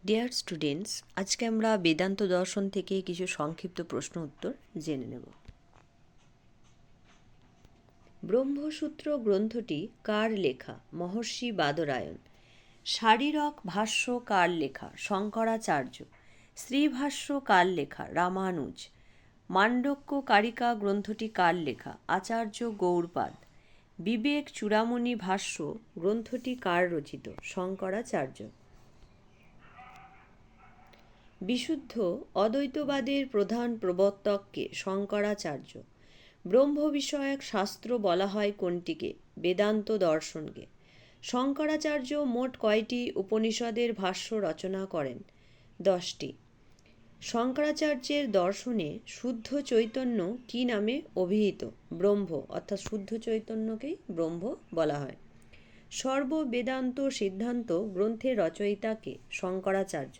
Dear students, আজকে আমরা বেদান্ত দর্শন থেকে কিছু সংক্ষিপ্ত প্রশ্ন উত্তর জেনে নেব। ব্রহ্মসূত্র গ্রন্থটি কার লেখা? মহর্ষি বাদরায়ণ। শারীরক ভাষ্য কার লেখা? শঙ্করাচার্য। শ্রীভাষ্য কার লেখা? রামানুজ। মান্ডক্য কারিকা গ্রন্থটি কার লেখা? আচার্য গৌড়পাদ। বিবেক চূড়ামণি ভাষ্য গ্রন্থটি কার রচিত? শঙ্করাচার্য। বিশুদ্ধ অদ্বৈতবাদের প্রধান প্রবর্তককে? শঙ্করাচার্য। ব্রহ্ম বিষয়ক শাস্ত্র বলা হয় কোনটিকে? বেদান্ত দর্শনকে। শঙ্করাচার্য মোট কয়টি উপনিষদের ভাষ্য রচনা করেন? 10টি। শঙ্করাচার্যের দর্শনে শুদ্ধ চৈতন্য কি নামে অভিহিত? ব্রহ্ম, অর্থাৎ শুদ্ধ চৈতন্যকেই ব্রহ্ম বলা হয়। সর্ব বেদান্ত সিদ্ধান্ত গ্রন্থের রচয়িতাকে? শঙ্করাচার্য।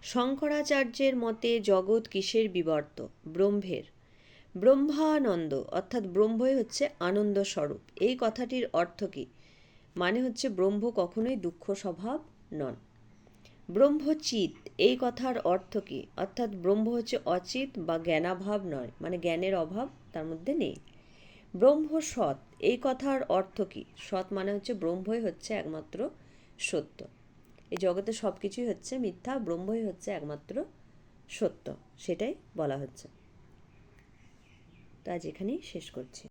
শঙ্করাচার্যের মতে জগৎ কিসের বিবর্ত? ব্রহ্মের। ব্রহ্মানন্দ, অর্থাৎ ব্রহ্মই হচ্ছে আনন্দ স্বরূপ, এই কথাটির অর্থ কী? মানে হচ্ছে ব্রহ্ম কখনোই দুঃখ স্বভাব নন। ব্রহ্মচিৎ, এই কথার অর্থ কী? অর্থাৎ ব্রহ্ম হচ্ছে অচিত বা জ্ঞানাভাব নয়, মানে জ্ঞানের অভাব তার মধ্যে নেই। ব্রহ্ম সৎ, এই কথার অর্থ কী? সৎ মানে হচ্ছে ব্রহ্মই হচ্ছে একমাত্র সত্য। এই জগতে সব কিছুই হচ্ছে মিথ্যা, ব্রহ্মই হচ্ছে একমাত্র সত্য, সেটাই বলা হচ্ছে। তো আজ এখানেই শেষ করছি।